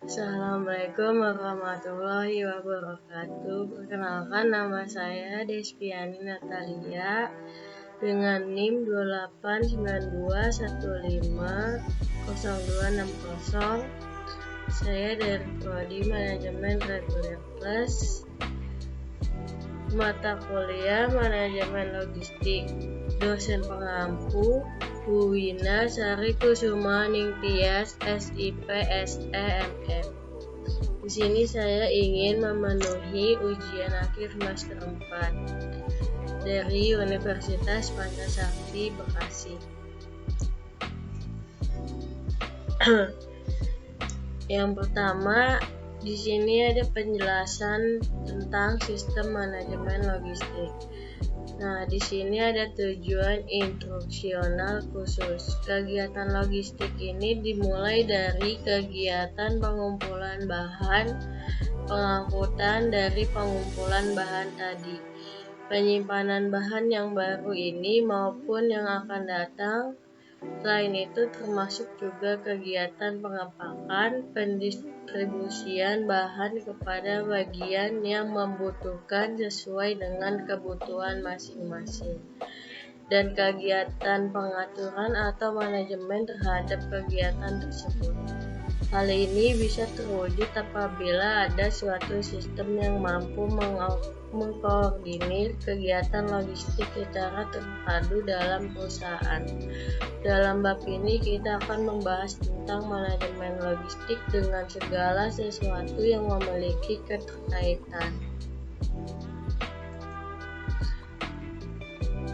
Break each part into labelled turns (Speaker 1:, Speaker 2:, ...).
Speaker 1: Assalamualaikum warahmatullahi wabarakatuh. Perkenalkan, nama saya Despiani Natalia dengan NIM 2892150260. Saya dari Prodi Manajemen Reguler Plus, mata kuliah Manajemen Logistik. Dosen pengampu Bu Wina Sari Kusuma Ningtyas SIP SEMM. Di sini saya ingin memenuhi ujian akhir semester 4 dari Universitas Pancasakti Bekasi. Yang pertama, di sini ada penjelasan tentang sistem manajemen logistik. Nah, di sini ada tujuan instruksional khusus. Kegiatan logistik ini dimulai dari kegiatan pengumpulan bahan, pengangkutan dari pengumpulan bahan tadi, penyimpanan bahan yang baru ini maupun yang akan datang. Selain itu termasuk juga kegiatan pengepakan, pendistribusian bahan kepada bagian yang membutuhkan sesuai dengan kebutuhan masing-masing, dan kegiatan pengaturan atau manajemen terhadap kegiatan tersebut. Hal ini bisa terwujud apabila ada suatu sistem yang mampu mengkoordinir kegiatan logistik secara terpadu dalam perusahaan. Dalam bab ini kita akan membahas tentang manajemen logistik dengan segala sesuatu yang memiliki keterkaitan.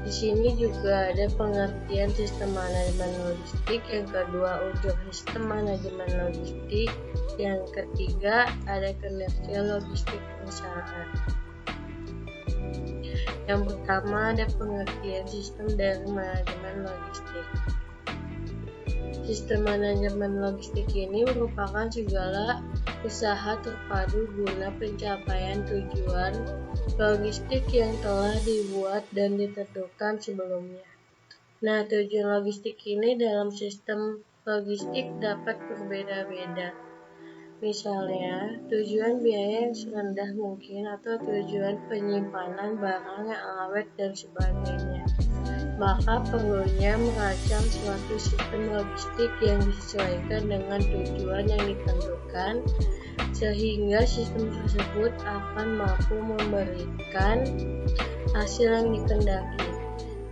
Speaker 1: Di sini juga ada pengertian sistem manajemen logistik, yang kedua unsur sistem manajemen logistik, yang ketiga ada kinerja logistik perusahaan. Yang pertama ada pengertian sistem dari manajemen logistik. Sistem manajemen logistik ini merupakan segala usaha terpadu guna pencapaian tujuan logistik yang telah dibuat dan ditentukan sebelumnya. Nah, tujuan logistik ini dalam sistem logistik dapat berbeda-beda. Misalnya, tujuan biaya yang serendah mungkin atau tujuan penyimpanan barang yang awet dan sebagainya. Maka perlunya merancang suatu sistem logistik yang disesuaikan dengan tujuan yang ditentukan, sehingga sistem tersebut akan mampu memberikan hasil yang dikehendaki.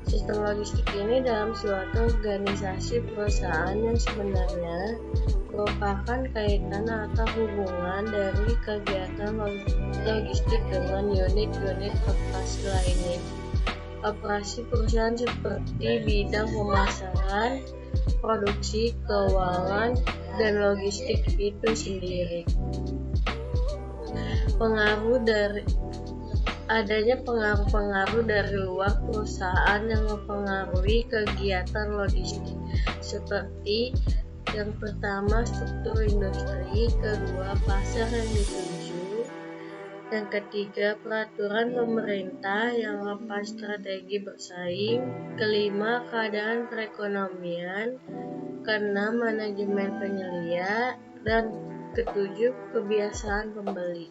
Speaker 1: Sistem logistik ini dalam suatu organisasi perusahaan yang sebenarnya merupakan kaitan atau hubungan dari kegiatan logistik dengan unit-unit operasi lainnya. Operasi perusahaan seperti bidang pemasaran, produksi, keuangan, dan logistik itu sendiri. Adanya pengaruh-pengaruh dari luar perusahaan yang mempengaruhi kegiatan logistik, seperti yang pertama struktur industri, kedua pasar yang dituju, yang ketiga peraturan pemerintah, yang keempat strategi bersaing, kelima keadaan perekonomian, keenam manajemen penyelia, dan ketujuh kebiasaan pembeli.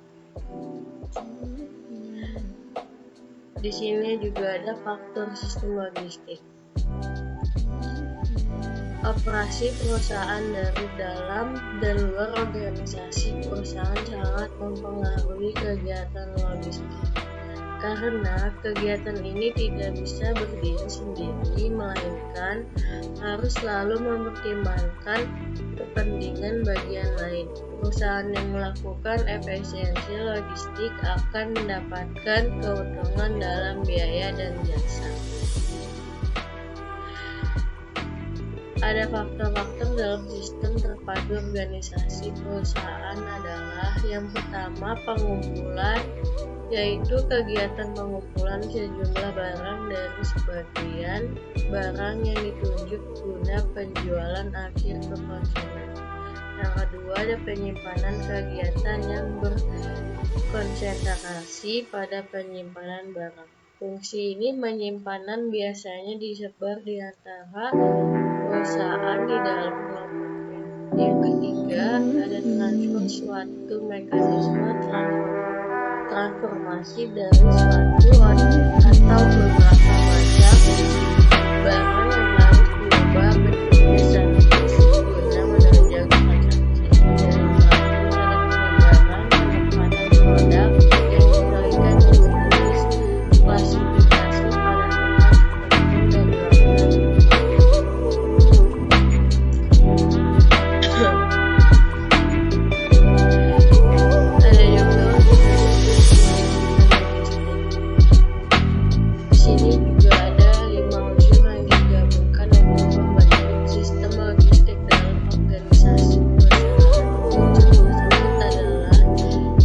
Speaker 1: Di sini juga ada faktor sistem logistik. Operasi perusahaan dari dalam dan luar organisasi perusahaan sangat mempengaruhi kegiatan logistik, karena kegiatan ini tidak bisa berdiri sendiri, melainkan harus selalu mempertimbangkan kepentingan bagian lain. Perusahaan yang melakukan efisiensi logistik akan mendapatkan keuntungan dalam biaya dan jasa. Ada faktor-faktor dalam sistem terpadu organisasi perusahaan adalah yang pertama pengumpulan, yaitu kegiatan pengumpulan sejumlah barang dari sebagian barang yang ditunjuk guna penjualan akhir ke konsumen. Yang kedua ada penyimpanan, kegiatan yang berkonsentrasi pada penyimpanan barang. Fungsi ini penyimpanan biasanya disebar di antara perusahaan di dalam kelompoknya. Yang ketiga, ada transfer suatu mekanisme transformasi dari suatu atau beberapa macam barang yang harus diubah bentuknya secara fisik guna menunjang transaksi. Dan terakhir, ada penyebaran penempatan produk yang dikalikan dengan jenis klasifikasi pada tempat tertentu dan dilakukan. Ada juga di sini juga ada 5 unsur yang digabungkan untuk membentuk sistem logistik dalam organisasi perusahaan. Unsur tersebut adalah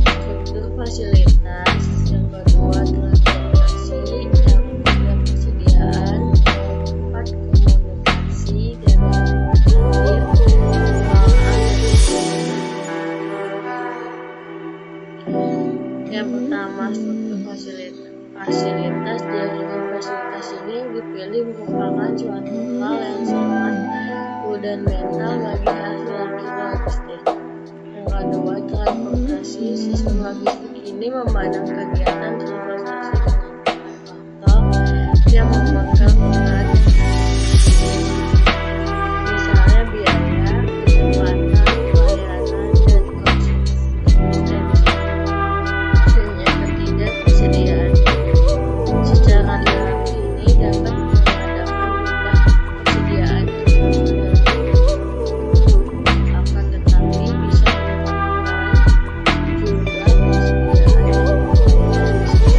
Speaker 1: struktur fasilitas, yang kedua transportasi, yang ketiga persediaan, yang keempat komunikasi, dan yang terakhir pengelolaan. Yang pertama, struktur fasilitas dari fasilitas ini yang dipilih merupakan suatu hal yang sangat fundamental bagi hasil logistik. Yang kedua, transportasi. Sistem logistik ini memandang kegiatan transportasi dengan faktor yang memegang peran, misalnya biaya, kecepatan, pelayanan, dan konsistensi. Dan yang ketiga, persediaan. Secara teori ini dapat mengadakan jumlah persediaan yang sama akan tetapi bisa menyebabkan jumlah persediaan yang berbeda di sini.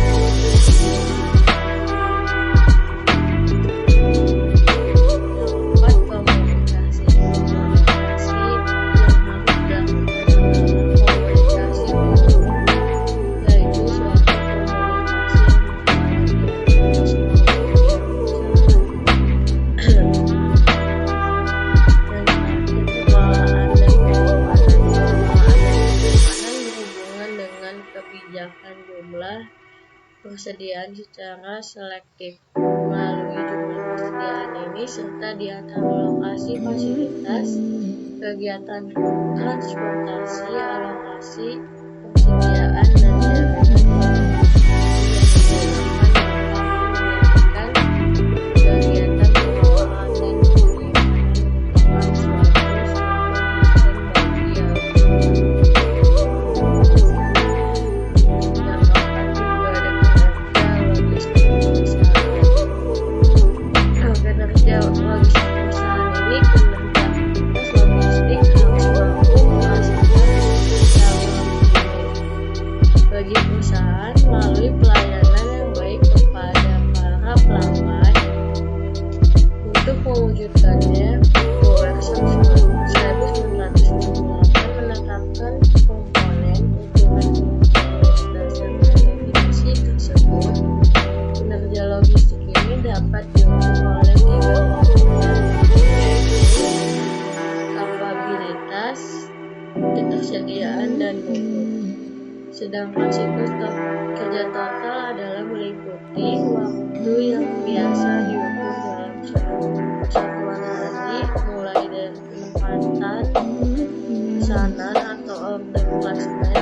Speaker 1: Yang keempat, komunikasi. Komunikasi yang harus dilakukan adalah komunikasi umum, yaitu suatu komunikasi yang berjalan di antara semua bagian perusahaan. Dan terakhir, pengelolaan dan penyimpanan. Pengelolaan dan penyimpanan berhubungan dengan kebijakan jumlah persediaan secara selektif. Melalui jumlah persediaan ini serta di antara lokasi fasilitas, kegiatan transportasi, alokasi, persediaan, dan jaminan komunikasi yang digunakan dapat menjadikan kegiatan pengelolaan dan penyimpanan merupakan suatu struktur sistem bagi yang keempat juga ada kinerja logistik perusahaan. Kinerja logistik perusahaan ini kinerja aktivitas logistik harus mampu menghasilkan uang bagi perusahaan melalui pelayanan yang baik kepada para pelanggan. Untuk mewujudkannya, Boeing 1968 menetapkan komponen hitungan berdasarkan definisi tersebut. Kinerja logistik ini dapat diukur oleh 3 komponen penting, yaitu kapabilitas, ketersediaan, dan mutu. Sedangkan siklus kerja total adalah meliputi waktu yang biasa diukur dalam satuan hari, mulai dari penempatan, pesanan atau order placement,